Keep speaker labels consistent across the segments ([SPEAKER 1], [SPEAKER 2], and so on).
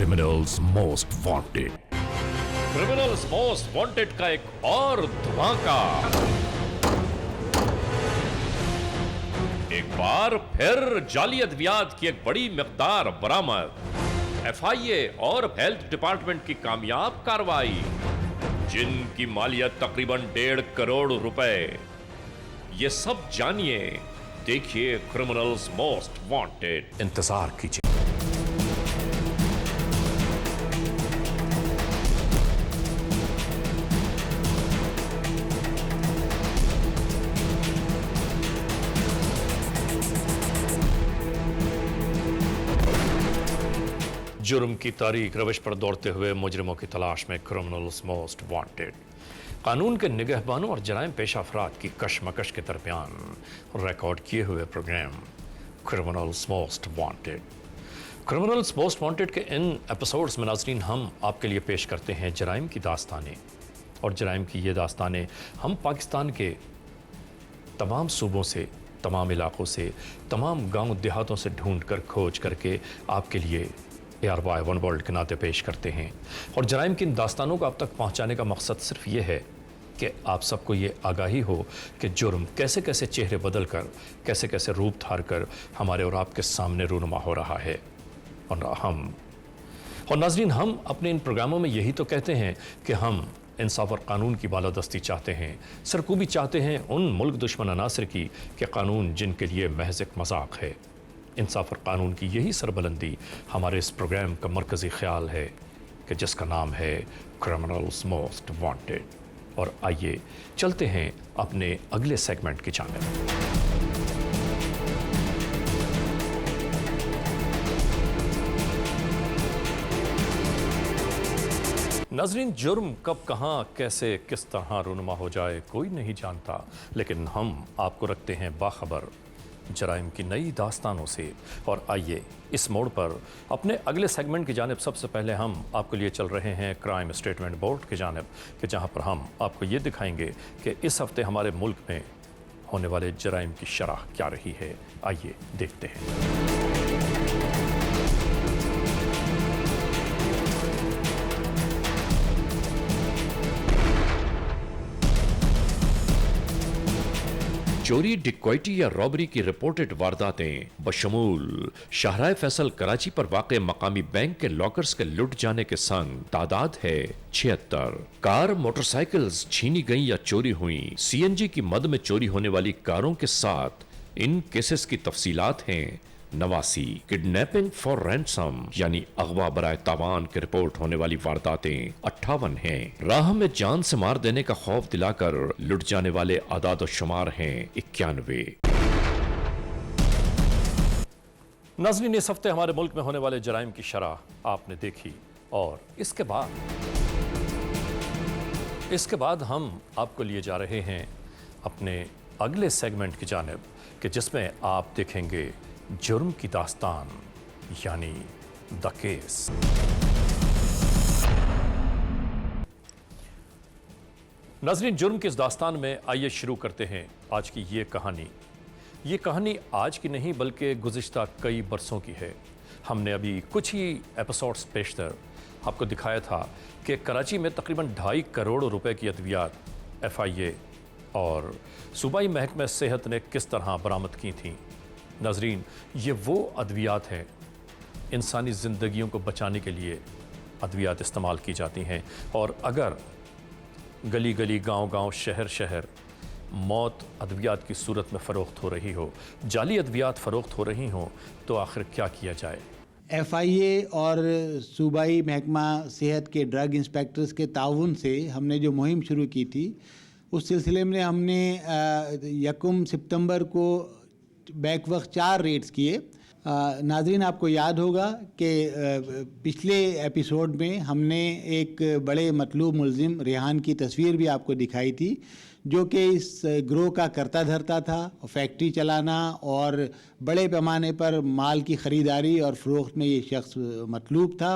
[SPEAKER 1] Criminals most wanted.
[SPEAKER 2] Criminals most wanted का एक और धमाका। एक बार फिर जाली अद्वियात की एक बड़ी मिकदार बरामद। एफआईए और हेल्थ डिपार्टमेंट की कामयाब कार्रवाई, जिनकी मालियत तकरीबन 1.5 करोड़ रुपए। ये सब जानिए, देखिए क्रिमिनल्स मोस्ट वांटेड।
[SPEAKER 1] इंतजार कीजिए। जुर्म की तारीख रविश पर दौड़ते हुए मुजरिमों की तलाश में क्रिमिनल्स मोस्ट वांटेड। कानून के निगहबानों और जराइम पेशा अफराद की कशमकश के दरमियान रिकॉर्ड किए हुए program criminals most wanted. Criminals most wanted के इन एपिसोड्स में नाज़रीन हम आपके लिए पेश करते हैं जराइम की दास्तानें, और जराइम की ये दास्तानें हम पाकिस्तान के तमाम सूबों से, तमाम इलाकों से, तमाम गांव देहातों से ढूंढ कर खोज करके आपके लिए ARY वन वर्ल्ड के नाते पेश करते हैं। और जराइम की इन दास्तानों को आप तक पहुंचाने का मकसद सिर्फ ये है कि आप सबको ये आगाही हो कि जुर्म कैसे कैसे चेहरे बदल कर, कैसे कैसे रूप धार कर हमारे और आपके सामने रूनुमा हो रहा है। और नाज़रीन, हम अपने इन प्रोग्रामों में यही तो कहते हैं कि हम इंसाफ और कानून की बालादस्ती चाहते हैं, सरकूबी चाहते हैं उन मुल्क दुश्मन अनासर की कि कानून जिनके लिए महज एक मजाक है। इंसाफ और कानून की यही सरबलंदी हमारे इस प्रोग्राम का मरकज़ी ख्याल है कि जिसका नाम है क्रिमिनल्स मोस्ट वांटेड। और आइए चलते हैं अपने अगले सेगमेंट की जानिब। नाज़रीन, जुर्म कब, कहाँ, कैसे, किस तरह रूनुमा हो जाए कोई नहीं जानता, लेकिन हम आपको रखते हैं बाखबर जराइम की नई दास्तानों से। और आइए इस मोड़ पर अपने अगले सेगमेंट की जानिब सबसे पहले हम आपके लिए चल रहे हैं क्राइम स्टेटमेंट बोर्ड की जानिब, कि जहां पर हम आपको ये दिखाएंगे कि इस हफ्ते हमारे मुल्क में होने वाले जराइम की शरह क्या रही है। आइए देखते हैं।
[SPEAKER 2] चोरी, डिक्वाइटी या रॉबरी की रिपोर्टेड वारदातें बशमूल शाहराह फैसल कराची पर वाक़े मकामी बैंक के लॉकर्स के लुट जाने के संग तादाद है 76। कार, मोटरसाइकिल्स छीनी गई या चोरी हुई। CNG की मद में चोरी होने वाली कारों के साथ इन केसेस की तफसीलात हैं 89। किडनैपिंग फॉर रैंसम यानी अगवा बराए तावान की रिपोर्ट होने वाली वारदातें 58 हैं। राह में जान से मार देने का खौफ दिलाकर लुट जाने वाले आदाद और शुमार हैं 91।
[SPEAKER 1] नाज़रीन, इस हफ्ते हमारे मुल्क में होने वाले जराइम की शरह आपने देखी, और इसके बाद हम आपको लिए जा रहे हैं अपने अगले सेगमेंट की जानिब, कि जिसमें आप देखेंगे जुर्म की दास्तान यानी द केस। नाज़रीन, जुर्म की इस दास्तान में आइए शुरू करते हैं आज की ये कहानी। ये कहानी आज की नहीं बल्कि गुज़िश्ता कई बरसों की है। हमने अभी कुछ ही एपिसोड्स पेशतर आपको दिखाया था कि कराची में तकरीबन 2.5 करोड़ रुपए की अद्वियात FIA और सूबाई महकमे सेहत ने किस तरह बरामद की थी। नाज़रीन, ये वो अद्वियात हैं, इंसानी ज़िंदगियों को बचाने के लिए अद्वियात इस्तेमाल की जाती हैं। और अगर गली गली, गांव गांव, शहर शहर मौत अद्वियात की सूरत में फ़रोख्त हो रही हो, जाली अद्वियात फ़रोख्त हो रही हों, तो आखिर क्या किया जाए।
[SPEAKER 3] FIA और सूबाई महकमा सेहत के ड्रग इंस्पेक्टर्स के ताउन से हमने जो मुहिम शुरू की थी, उस सिलसिले में हमने 1 सितंबर को बैक वक्त 4 रेड्स किए। नाज़रीन, आपको याद होगा कि पिछले एपिसोड में हमने एक बड़े मतलूब मुलजिम रेहान की तस्वीर भी आपको दिखाई थी, जो कि इस ग्रोह का करता धरता था, फैक्ट्री चलाना और बड़े पैमाने पर माल की ख़रीदारी और फ़रोख्त में ये शख्स मतलूब था,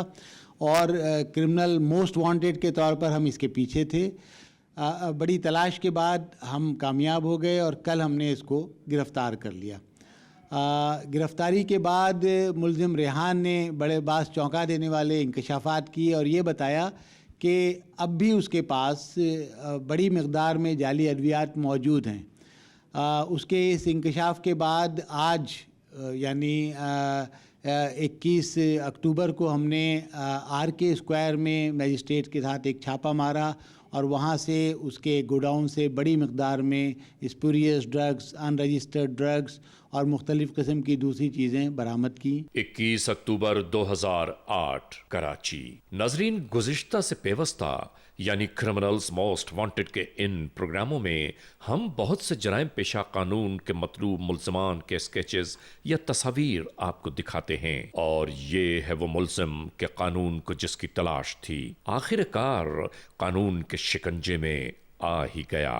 [SPEAKER 3] और क्रिमिनल मोस्ट वांटेड के तौर पर हम इसके पीछे थे। बड़ी तलाश के बाद हम कामयाब हो गए और कल हमने इसको गिरफ़्तार कर लिया। गिरफ्तारी के बाद मुलजिम रेहान ने बड़े बास चौंका देने वाले इंकशाफात किए और ये बताया कि अब भी उसके पास बड़ी मकदार में जाली अद्वियात मौजूद हैं। उसके इस इंकशाफ के बाद आज यानी 21 अक्टूबर को हमने RK स्क्वायर में मजिस्ट्रेट के साथ एक छापा मारा और वहाँ से उसके गोडाउन से बड़ी मकदार में स्पूरियस ड्रग्स, अनरजिस्टर्ड ड्रग्स और मुख्तलिफ़ किस्म की दूसरी चीज़ें बरामद की।
[SPEAKER 2] 21 अक्टूबर 2008 कराची। नाजरीन, गुज़िश्ता से पेवस्ता यानी क्रिमिनल्स मोस्ट वांटेड के इन प्रोग्रामों में हम बहुत से जराइम पेशा कानून के मतलूब मुल्ज़मान के स्केचेस या तस्वीर आपको दिखाते हैं, और ये है वो मुल्ज़िम के कानून को जिसकी तलाश थी आखिरकार कानून के शिकंजे में आ ही गया।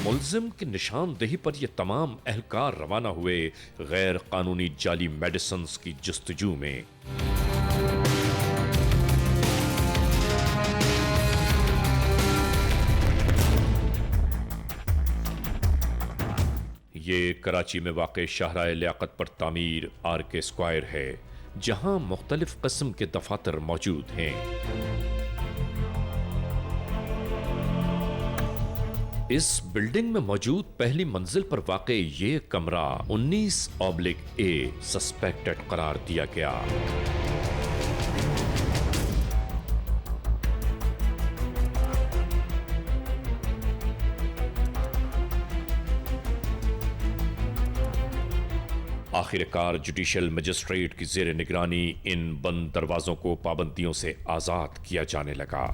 [SPEAKER 2] मुल्जिम की निशानदेही पर ये तमाम एहलकार रवाना हुए गैर कानूनी जाली मेडिसिन्स की जुस्तजू में। ये कराची में वाक़े शाहराए लियाकत पर तामीर RK स्क्वायर है, जहां मुख्तलिफ किस्म के दफातर मौजूद हैं। इस बिल्डिंग में मौजूद पहली मंजिल पर वाक़े ये कमरा 19/A सस्पेक्टेड करार दिया गया। आखिरकार जुडिशियल मजिस्ट्रेट की जेर निगरानी इन बंद दरवाजों को पाबंदियों से आजाद किया जाने लगा।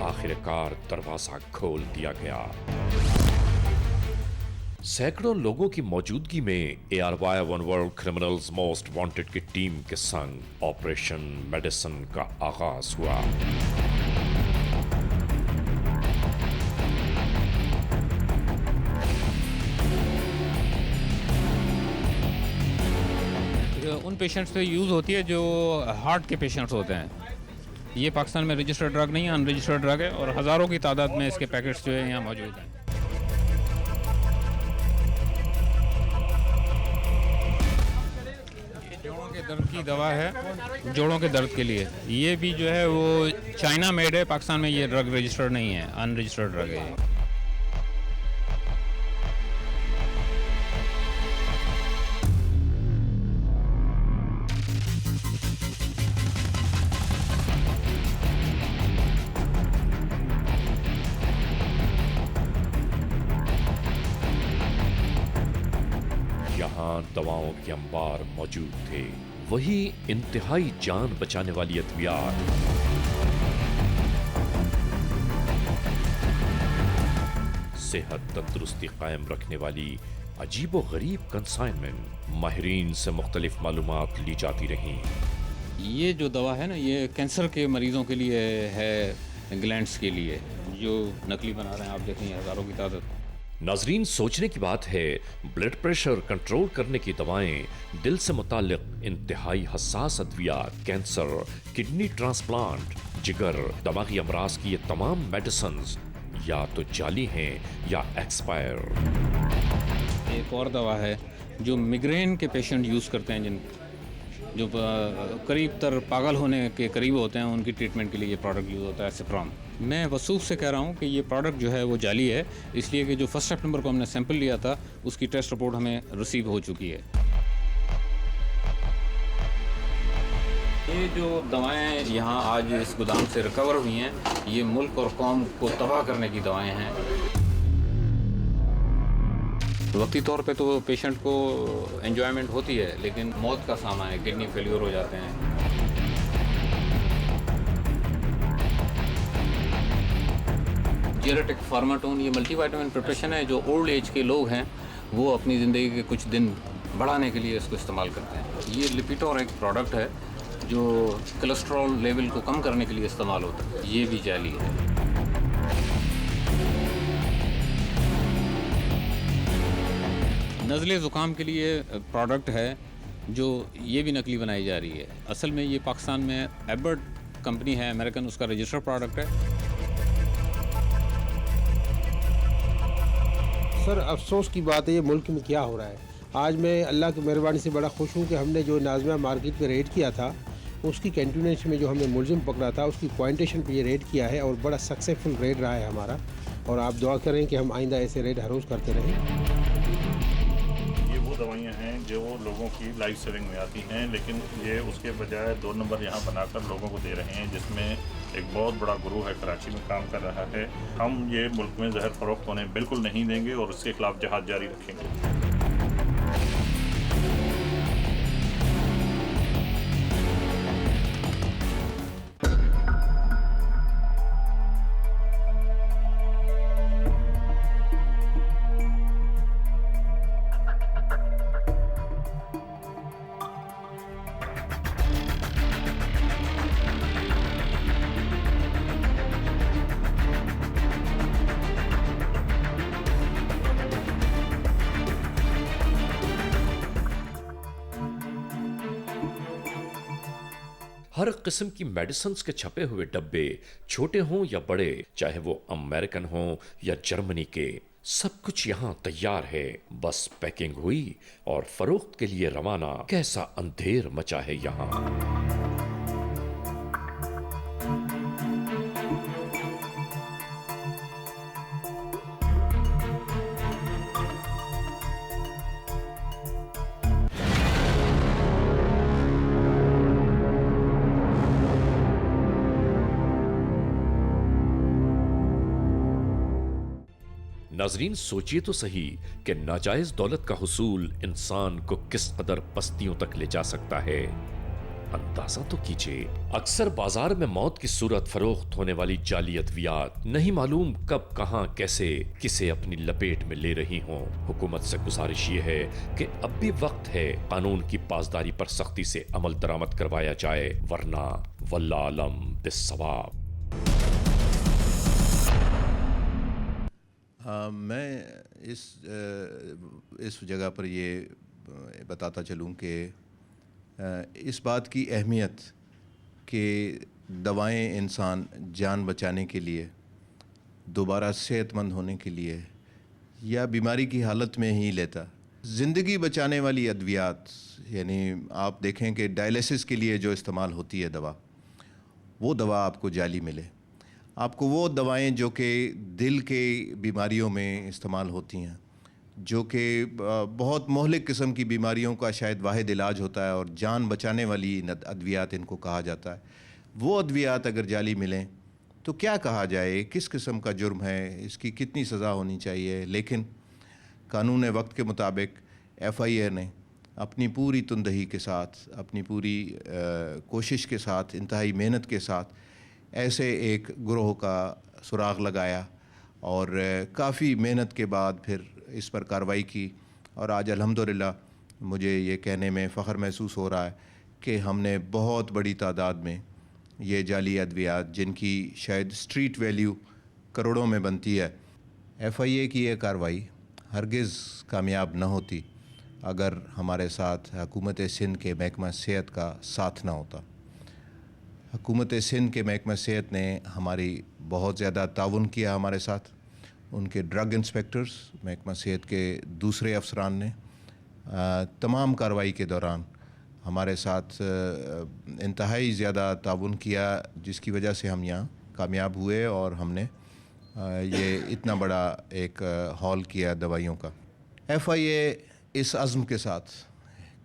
[SPEAKER 2] आखिरकार दरवाजा खोल दिया गया। सैकड़ों लोगों की मौजूदगी में ARY one world criminals most wanted की टीम के संग ऑपरेशन मेडिसिन का आगाज हुआ।
[SPEAKER 4] उन पेशेंट्स पे यूज़ होती है जो हार्ट के पेशेंट्स होते हैं। ये पाकिस्तान में रजिस्टर्ड ड्रग नहीं है, अनरजिस्टर्ड ड्रग है, और हज़ारों की तादाद में इसके पैकेट्स जो है यहाँ मौजूद हैं। ये जोड़ों के दर्द की दवा है, जोड़ों के दर्द के लिए। ये भी जो है वो चाइना मेड है, पाकिस्तान में ये ड्रग रजिस्टर्ड नहीं है, अनरजिस्टर्ड ड्रग है।
[SPEAKER 2] दवाओं के अंबार मौजूद थे, वही इंतहाई जान बचाने वाली अद्वियात। सेहत तंदुरुस्ती कायम रखने वाली अजीबो गरीब कंसाइनमेंट, माहिरीन से मुख्तलिफ मालूमात ली जाती रहीं।
[SPEAKER 4] ये जो दवा है ना, ये कैंसर के मरीजों के लिए है, ग्लैंड्स के लिए, जो नकली बना रहे हैं आप देखें हज़ारों की तादाद।
[SPEAKER 2] नाजरीन, सोचने की बात है, ब्लड प्रेशर कंट्रोल करने की दवाएं, दिल से मुताल्लिक इंतहाई हसास अद्वियात, कैंसर, किडनी ट्रांसप्लांट, जिगर, दिमागी अमराज की ये तमाम मेडिसिन्स या तो जाली हैं या एक्सपायर।
[SPEAKER 4] एक और दवा है जो मिग्रेन के पेशेंट यूज़ करते हैं, जो करीब तर पागल होने के करीब होते हैं, उनकी ट्रीटमेंट के लिए ये प्रोडक्ट यूज़ होता है, सिप्राम। मैं वसूख से कह रहा हूँ कि ये प्रोडक्ट जो है वो जाली है, इसलिए कि जो 1 सितंबर को हमने सैंपल लिया था उसकी टेस्ट रिपोर्ट हमें रिसीव हो चुकी है। ये जो दवाएं यहाँ आज इस गोदाम से रिकवर हुई हैं, ये मुल्क और कौम को तबाह करने की दवाएं हैं। वक्ती तौर पे तो पेशेंट को एंजॉयमेंट होती है, लेकिन मौत का सामान है, किडनी फेल्योर हो जाते हैं। जेरेटिक फार्माटोन ये मल्टीविटामिन प्रिपरेशन है, जो ओल्ड एज के लोग हैं वो अपनी ज़िंदगी के कुछ दिन बढ़ाने के लिए इसको इस्तेमाल करते हैं। ये लिपिटोर एक प्रोडक्ट है जो कोलेस्ट्रॉल लेवल को कम करने के लिए इस्तेमाल होता है, ये भी जाली है। नज़ले ज़ुकाम के लिए प्रोडक्ट है जो ये भी नकली बनाई जा रही है। असल में ये पाकिस्तान में एबर्ट कंपनी है, अमेरिकन, उसका रजिस्टर्ड प्रोडक्ट है।
[SPEAKER 5] सर अफसोस की बात है ये मुल्क में क्या हो रहा है। आज मैं अल्लाह की मेहरबानी से बड़ा खुश हूँ कि हमने जो नाज़िमा मार्केट में रेड किया था उसकी कंटिन्यूएशन में जो हमने मुलजिम पकड़ा था उसकी पॉइंटेशन पे ये रेड किया है और बड़ा सक्सेसफुल रेड रहा है हमारा। और आप दुआ करें कि हम आइंदा ऐसे रेड हर रोज़ करते रहें।
[SPEAKER 6] ये वो दवाइयाँ हैं जो लोगों की लाइफ सेविंग में आती हैं, लेकिन ये उसके बजाय 2 नंबर यहाँ बनाकर लोगों को दे रहे हैं, जिसमें एक बहुत बड़ा गुरु है कराची में काम कर रहा है। हम ये मुल्क में जहर फरोख्त होने बिल्कुल नहीं देंगे और उसके खिलाफ जहाद जारी रखेंगे।
[SPEAKER 2] हर किस्म की मेडिसिन्स के छपे हुए डब्बे, छोटे हों या बड़े, चाहे वो अमेरिकन हों या जर्मनी के, सब कुछ यहाँ तैयार है। बस पैकिंग हुई और फरोख्त के लिए रवाना। कैसा अंधेर मचा है यहाँ। नाजरीन, सोचिए तो सही कि नाजायज दौलत का हुसूल इंसान को किस कदर पस्तियों तक ले जा सकता है। अंदाजा तो कीजिए। अक्सर बाजार में मौत की सूरत फरोख्त होने वाली जाली अद्वियात नहीं मालूम कब, कहां, कैसे किसे अपनी लपेट में ले रही हों। हुकूमत से गुजारिश ये है कि अब भी वक्त है कानून की पासदारी पर सख्ती से अमल दरामद करवाया जाए, वरना वल्लाह आलम बिस्सवाब।
[SPEAKER 7] मैं इस जगह पर ये बताता चलूँ कि इस बात की अहमियत कि दवाएं इंसान जान बचाने के लिए, दोबारा सेहतमंद होने के लिए या बीमारी की हालत में ही लेता। ज़िंदगी बचाने वाली अद्वियात, यानी आप देखें कि डायलिसिस के लिए जो इस्तेमाल होती है दवा, वो दवा आपको जाली मिले। आपको वो दवाएं जो कि दिल के बीमारियों में इस्तेमाल होती हैं, जो कि बहुत मोहलिक किस्म की बीमारियों का शायद वाहिद इलाज होता है और जान बचाने वाली अद्वियात इनको कहा जाता है, वो अद्वियात अगर जाली मिलें तो क्या कहा जाए, किस किस्म का जुर्म है, इसकी कितनी सज़ा होनी चाहिए। लेकिन कानून वक्त के मुताबिक FIA ने अपनी पूरी तुंदही के साथ, अपनी पूरी कोशिश के साथ, इंतहाई मेहनत के साथ ऐसे एक ग्रोह का सुराग लगाया और काफ़ी मेहनत के बाद फिर इस पर कार्रवाई की। और आज अल्हम्दुलिल्लाह मुझे ये कहने में फ़ख्र महसूस हो रहा है कि हमने बहुत बड़ी तादाद में ये जाली अद्वियात, जिनकी शायद स्ट्रीट वैल्यू करोड़ों में बनती है, FIA की ये कार्रवाई हरगिज़ कामयाब न होती अगर हमारे साथ हुकूमत सिंध के महकमा सेहत का साथ ना होता। हुकूमत सिंध के महकमा सेहत ने हमारी बहुत ज़्यादा ताउन किया हमारे साथ। उनके ड्रग इंस्पेक्टर्स, महकमा सेहत के दूसरे अफसरान ने तमाम कार्रवाई के दौरान हमारे साथ इंतहाई ज़्यादा ताउन किया, जिसकी वजह से हम यहाँ कामयाब हुए और हमने ये इतना बड़ा एक हॉल किया दवाइयों का। FIA इस अज़्म के साथ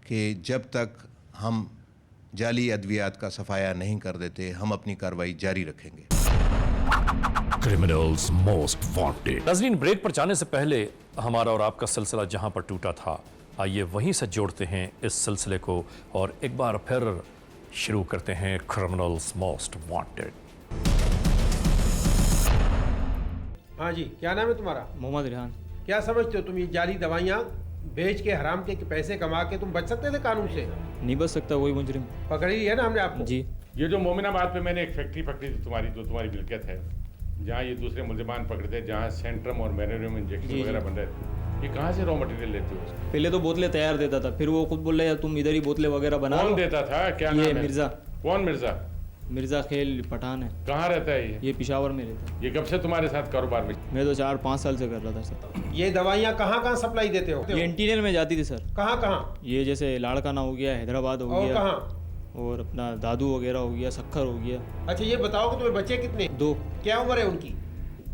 [SPEAKER 7] कि जब तक हम जाली अद्वियात का सफाया नहीं कर देते, हम अपनी कार्रवाई जारी रखेंगे।
[SPEAKER 1] Criminals most wanted. नाज़रीन, ब्रेक पर जाने से पहले हमारा और आपका सिलसिला जहां पर टूटा था, आइए वहीं से जोड़ते हैं इस सिलसिले को और एक बार फिर शुरू करते हैं क्रिमिनल्स मोस्ट वांटेड।
[SPEAKER 5] हाँ जी, क्या नाम है तुम्हारा?
[SPEAKER 8] मोहम्मद रिहान।
[SPEAKER 5] क्या समझते हो तुम, ये जाली दवाइयाँ बेच के हराम के पैसे कमा के तुम बच सकते थे कानून से?
[SPEAKER 8] नहीं बच सकता, वही मुजरिम
[SPEAKER 5] पकड़ी है ना हमने आपको।
[SPEAKER 8] जी।
[SPEAKER 9] ये जो मोमिनाबाद पे मैंने एक फैक्ट्री पकड़ी थी तुम्हारी, जो तुम्हारी मिल्कियत है, जहाँ ये दूसरे मुल्ज़िमान पकड़े थे, जहाँ सेंट्रम और मेरेनियम इंजेक्शन वगैरह बन रहे थे, ये कहाँ से रॉ मटेरियल लेते हो?
[SPEAKER 8] पहले तो बोतलें तैयार देता था, फिर वो खुद बोल रहे तुम इधर ही बोतलें वगैरह बना
[SPEAKER 9] कौन
[SPEAKER 8] लो।
[SPEAKER 9] देता था? क्या नाम
[SPEAKER 8] ये
[SPEAKER 9] है?
[SPEAKER 8] मिर्जा।
[SPEAKER 9] कौन मिर्जा?
[SPEAKER 8] मिर्जा खेल पठान है।
[SPEAKER 9] कहाँ रहता है
[SPEAKER 8] ये पेशावर में रहता है।
[SPEAKER 9] ये कब से तुम्हारे साथ कारोबार में?
[SPEAKER 8] मैं तो 4-5 साल से कर रहा था सर।
[SPEAKER 5] ये दवाइयाँ कहाँ कहाँ सप्लाई देते हो?
[SPEAKER 8] ये इंटीरियर में जाती थी सर।
[SPEAKER 5] कहाँ कहाँ?
[SPEAKER 8] ये जैसे लाड़काना हो गया, हैदराबाद हो
[SPEAKER 5] और
[SPEAKER 8] गया,
[SPEAKER 5] कहाँ?
[SPEAKER 8] और अपना दादू वगैरह हो गया, सखर हो गया।
[SPEAKER 5] अच्छा ये बताओ कि तुम्हें बच्चे कितने?
[SPEAKER 8] 2,
[SPEAKER 5] क्या उम्र है उनकी?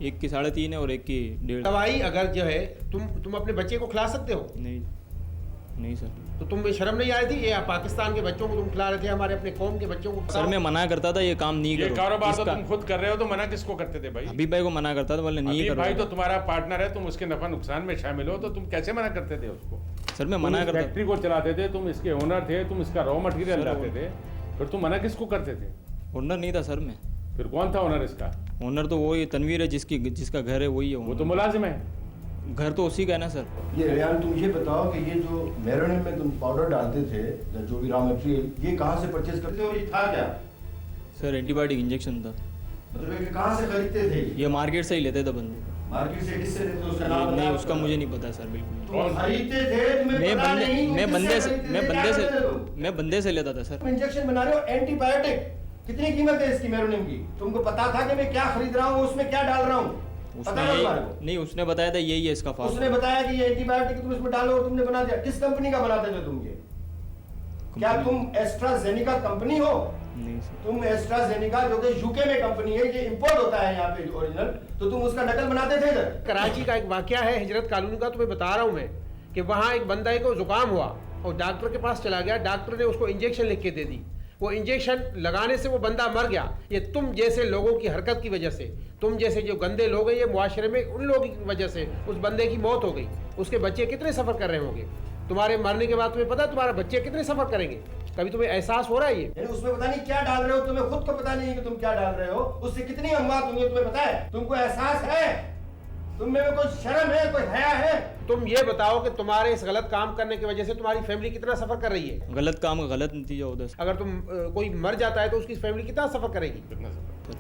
[SPEAKER 8] एक की 3.5 है और एक की 1.5।
[SPEAKER 5] दवाई अगर जो है तुम अपने बच्चे को खिला सकते हो?
[SPEAKER 8] नहीं सर।
[SPEAKER 5] तो तुम में शर्म नहीं आ रही थी? ये पाकिस्तान के बच्चों को तुम खिला रहे थे, हमारे अपने कौम के बच्चों को?
[SPEAKER 8] सर मैं मना करता था ये काम नहीं
[SPEAKER 9] ये
[SPEAKER 8] करो।
[SPEAKER 9] कारोबार तो तुम खुद कर रहे हो, तो मना किसको करते थे भाई?
[SPEAKER 8] हबीब भाई को मना करता था, बोले नहीं
[SPEAKER 9] हबीब
[SPEAKER 8] करो।
[SPEAKER 9] भाई तो तुम्हारा पार्टनर है, तुम उसके नफा नुकसान में शामिल हो, तो तुम कैसे मना करते थे उसको?
[SPEAKER 8] सर मैं मना करता।
[SPEAKER 9] फैक्ट्री को चलाते थे, तुम इसके ओनर थे, तुम इसका रॉ मटेरियल लाते थे, फिर तुम मना किसको करते थे?
[SPEAKER 8] ओनर नहीं था सर मैं।
[SPEAKER 9] फिर कौन था ओनर इसका?
[SPEAKER 8] ओनर तो वही तनवीर है, जिसका घर है वही है।
[SPEAKER 9] वो तो मुलाजिम है।
[SPEAKER 8] घर तो उसी का है ना सर।
[SPEAKER 10] ये रेहान तुम ये बताओ कि ये जो मेरोनिन में तुम पाउडर डालते थे, जो भी रॉ मटेरियल, ये कहाँ से परचेज करते हो? ये था क्या?
[SPEAKER 8] सर एंटीबायोटिक इंजेक्शन था।
[SPEAKER 10] मतलब ये कहाँ से खरीदते थे?
[SPEAKER 8] ये मार्केट से ही लेते थे बंदे।
[SPEAKER 10] मार्केट से किससे लेते थे? उसका नाम
[SPEAKER 8] नहीं
[SPEAKER 10] बताओ।
[SPEAKER 8] उसका मुझे नहीं पता सर बिल्कुल।
[SPEAKER 10] तुम खरीदते थे, तुम्हें पता नहीं?
[SPEAKER 8] मैं बंदे से लेता था सर।
[SPEAKER 10] तुम इंजेक्शन बना रहे हो एंटीबायोटिक, कितनी कीमत है इसकी मेरोनिन की? तुमको पता था कि मैं क्या खरीद रहा हूँ, उसमें क्या डाल रहा हूँ? पता है तुम्हारे को?
[SPEAKER 8] नहीं उसने बताया था यही है इसका फार्मूला।
[SPEAKER 10] उसने बताया कि ये एंटीबायोटिक तुम इसमें डालो और तुमने बना दिया। किस कंपनी का बनाते थे तुम ये? क्या तुम एस्ट्राजेनिका कंपनी हो?
[SPEAKER 8] नहीं सर।
[SPEAKER 10] तुम एस्ट्राजेनिका जो कि यूके में कंपनी है, ये इंपोर्ट होता है यहाँ पे ओरिजिनल, तो तुम उसका नकल बनाते थे इधर?
[SPEAKER 5] कराची का एक वाकया है हिजरत कॉलोनी का, तुम्हें बता रहा हूँ मैं, कि वहाँ एक बंदा को जुकाम हुआ और डॉक्टर के पास चला गया। डॉक्टर ने उसको इंजेक्शन लिख के दे दी। वो इंजेक्शन लगाने से वो बंदा मर गया। ये तुम जैसे लोगों की हरकत की वजह से, तुम जैसे जो गंदे लोग हैं ये मुआशरे में, उन लोगों की वजह से उस बंदे की मौत हो गई। उसके बच्चे कितने सफ़र कर रहे होंगे? तुम्हारे मरने के बाद तुम्हें पता है तुम्हारे बच्चे कितने सफ़र करेंगे? कभी तुम्हें एहसास हो रहा है? ये
[SPEAKER 10] उसमें पता नहीं क्या डाल रहे हो, तुम्हें खुद को पता नहीं कि तुम क्या डाल रहे हो। उससे कितनी अमवात होंगी तुम्हें पता है? तुमको एहसास है? तुम में कोई शर्म है, कोई हया है? तुम ये बताओ कि तुम्हारे इस गलत काम करने की वजह से तुम्हारी फैमिली कितना सफर कर रही है?
[SPEAKER 8] गलत काम का गलत नतीजा होता है।
[SPEAKER 5] अगर तुम कोई मर जाता है तो उसकी फैमिली कितना सफर करेगी?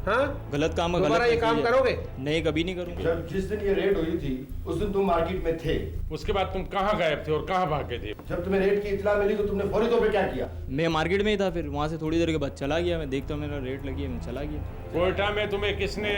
[SPEAKER 5] हाँ,
[SPEAKER 8] गलत काम का
[SPEAKER 5] दोबारा
[SPEAKER 8] गलत
[SPEAKER 5] ये काम करोगे?
[SPEAKER 8] नहीं कभी नहीं करूँगा।
[SPEAKER 10] जब जिस दिन ये रेड हुई थी उस दिन तुम मार्केट में थे,
[SPEAKER 9] उसके बाद तुम कहाँ गायब थे और कहाँ भागे थे?
[SPEAKER 10] जब तुम्हें रेड की इत्तला मिली तो तुमने फौरी तौर पे क्या किया?
[SPEAKER 8] मैं मार्केट में ही था, फिर वहाँ से थोड़ी देर के बाद चला गया। मैं देखता हूँ मेरा रेट लगी है, मैं चला गया।
[SPEAKER 9] कोयटा में तुम्हें किसने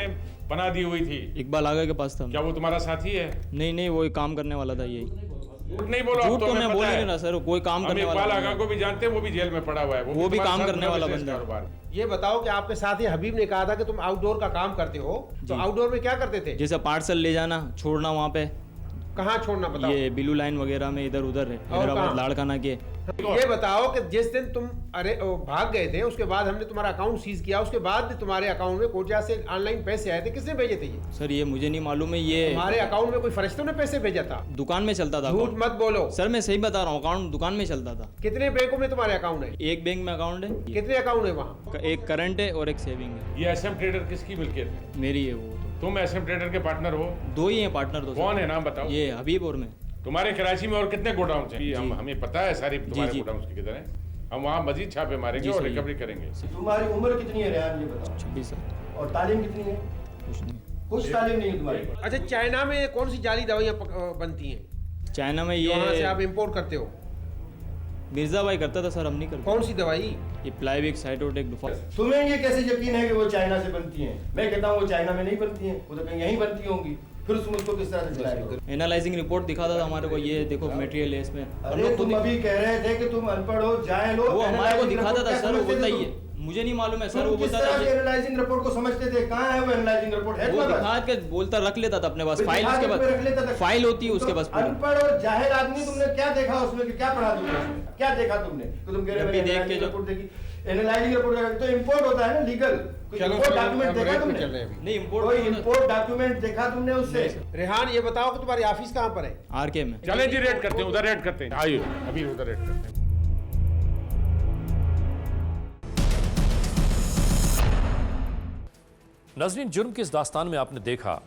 [SPEAKER 9] पनाह दी हुई थी?
[SPEAKER 8] इकबाल आगा के पास था।
[SPEAKER 9] क्या वो तुम्हारा साथी है?
[SPEAKER 8] नहीं वो एक काम करने वाला था। यही
[SPEAKER 9] झूठ नहीं बोलो।
[SPEAKER 8] झूठ तो मैं बोल नहीं रहा सर, कोई काम करने वाला।
[SPEAKER 9] इकबाल आगा को भी जानते हैं, वो भी जेल में पड़ा हुआ है।
[SPEAKER 8] वो भी काम करने वाला बंदा।
[SPEAKER 5] ये बताओ कि आपके साथ ही हबीब ने कहा था कि तुम आउटडोर का काम करते हो, तो आउटडोर में क्या करते थे?
[SPEAKER 8] जैसे पार्सल ले जाना, छोड़ना वहाँ पे।
[SPEAKER 5] कहाँ छोड़ना बताओ?
[SPEAKER 8] ये बिलू लाइन वगैरह में इधर उधर है, हैदराबाद लाड़काना के।
[SPEAKER 5] ये बताओ कि जिस दिन तुम भाग गए थे उसके बाद हमने तुम्हारा अकाउंट सीज किया, उसके बाद तुम्हारे अकाउंट में कोटा से ऑनलाइन पैसे आए थे, किसने भेजे थे ये?
[SPEAKER 8] सर ये मुझे नहीं मालूम है। ये
[SPEAKER 5] तुम्हारे अकाउंट में कोई फरिश्तों ने पैसे भेजा था?
[SPEAKER 8] दुकान में चलता था।
[SPEAKER 5] झूठ मत बोलो
[SPEAKER 8] सर, मैं सही बता रहा हूँ, अकाउंट दुकान में चलता था।
[SPEAKER 5] कितने बैंकों में तुम्हारे अकाउंट है?
[SPEAKER 8] एक बैंक में अकाउंट है।
[SPEAKER 5] कितने अकाउंट है वहाँ?
[SPEAKER 8] एक करंट है और एक सेविंग है।
[SPEAKER 9] ये एसएम ट्रेडर किसकी मिल्कियत है?
[SPEAKER 8] मेरी है वो।
[SPEAKER 9] तुम एसएम ट्रेडर के पार्टनर हो?
[SPEAKER 8] 2 ही हैं पार्टनर। तो
[SPEAKER 9] कौन है, नाम बताओ?
[SPEAKER 8] ये हबीब और मैं।
[SPEAKER 9] तुम्हारे कराची में और कितने गोडाउन हैं? हमें पता है सारी तुम्हारे गोडाउन की किधर है। हम वहाँ मजीद छापे मारेंगे और रिकवरी करेंगे।
[SPEAKER 10] तुम्हारी उम्र कितनी है रेहान, ये बताओ?
[SPEAKER 8] 26 साल।
[SPEAKER 10] और तालीम कितनी है?
[SPEAKER 8] कुछ नहीं,
[SPEAKER 10] कुछ तालीम नहीं है तुम्हारी।
[SPEAKER 5] अच्छा, चाइना में कौन सी जाली दवाइयाँ बनती हैं?
[SPEAKER 8] चाइना में
[SPEAKER 5] वहाँ से
[SPEAKER 8] ये
[SPEAKER 5] आप इम्पोर्ट करते हो?
[SPEAKER 8] मिर्जा भाई करता था सर, हम नहीं करते।
[SPEAKER 5] कौन सी दवाई?
[SPEAKER 8] ये प्लाईविक, साइटोटेक।
[SPEAKER 10] तुम्हें ये कैसे यकीन है कि वो चाइना से बनती हैं? मैं कहता हूँ वो चाइना में नहीं बनती हैं, वो तो कहीं यहीं बनती होंगी। फिर तुम उसको किस तरह से चलाएगा?
[SPEAKER 8] एनालाइजिंग रिपोर्ट दिखाता था हमारे को, ये देखो मटेरियल है इसमें।
[SPEAKER 10] अरे तुम अभी कह रहे थे कि तुम अनपढ़ हो, जाहिल हो।
[SPEAKER 8] वो हमारे को दिखाता था सर, वो बोलता ही है। मुझे नहीं मालूम है सर, वो बोलता था।
[SPEAKER 10] एनालाइजिंग रिपोर्ट को समझते थे? कहाँ है वो एनालाइजिंग रिपोर्ट? है
[SPEAKER 8] वो दिखा के बोलता, रख लेता था अपने पास फाइल। उसके बाद फाइल होती है उसके पास।
[SPEAKER 10] अनपढ़ और जाहिल आदमी, तुमने क्या देखा उसमें कि क्या पढ़ा तुमने उसमें? क्या देखा तुमने कि तुम कह रहे हो देख के रिपोर्ट देखी? एनालाइजिंग रिपोर्ट तो इंपोर्ट होता है ना, लीगल। इंपोर्ट डॉक्यूमेंट देखा तुमने?
[SPEAKER 8] नहीं,
[SPEAKER 10] कोई इंपोर्ट डॉक्यूमेंट देखा तुमने उससे?
[SPEAKER 5] रेहान ये बताओ कि तुम्हारी ऑफिस कहाँ पर है?
[SPEAKER 8] आरके में।
[SPEAKER 9] चलें जी, रेड करते हैं, उधर रेड करते हैं। आइए अभी उधर रेड करते हैं।
[SPEAKER 1] नाज़रीन, जुर्म की इस दास्तान में आपने देखा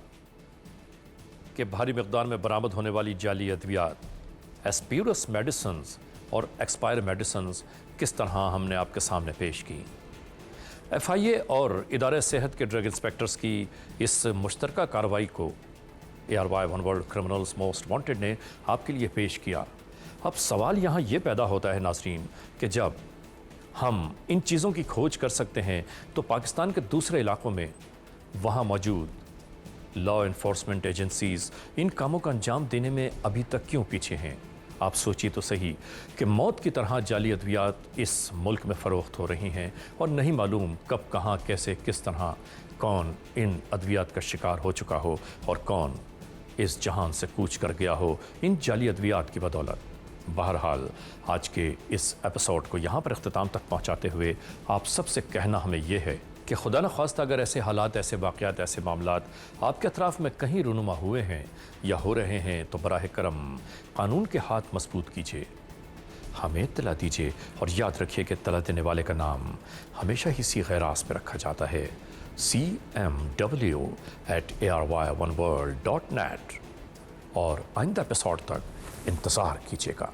[SPEAKER 1] कि भारी मिकदार में बरामद होने वाली जाली अद्वियात, एस्प्यूरस मेडिसिन्स और एक्सपायर मेडिसिन्स किस तरह हमने आपके सामने पेश की। FIA और इदारे सेहत के ड्रग इंस्पेक्टर्स की इस मुश्तरका कार्रवाई को ARY one world criminals most wanted ने आपके लिए पेश किया। अब सवाल यहाँ ये पैदा होता है नाज़रीन कि जब हम इन चीज़ों की खोज कर सकते हैं तो पाकिस्तान के दूसरे इलाकों में वहाँ मौजूद लॉ इन्फोर्समेंट एजेंसीज़ इन कामों का अंजाम देने में अभी तक क्यों पीछे हैं? आप सोचिए तो सही कि मौत की तरह जाली अद्वियात इस मुल्क में फ़रोख्त हो रही हैं और नहीं मालूम कब, कहाँ, कैसे, किस तरह कौन इन अद्वियात का शिकार हो चुका हो और कौन इस जहान से कूच कर गया हो इन जाली अद्वियात की बदौलत। बहरहाल आज के इस एपिसोड को यहाँ पर इख्तिताम तक पहुँचाते हुए आप सबसे कहना हमें यह है कि खुदा न खास्ता अगर ऐसे हालात, ऐसे वाक़यात, ऐसे मामलात आपके अतराफ़ में कहीं रूनुमा हुए हैं या हो रहे हैं तो बराह करम कानून के हाथ मजबूत कीजिए, हमें इत्तला दीजिए और याद रखिए कि इत्तला देने वाले का नाम हमेशा ही सीग़े रास्त पे रखा जाता है, cmw@ARY1world.net। और आइंदा एपिसोड तक इंतज़ार कीजिएगा।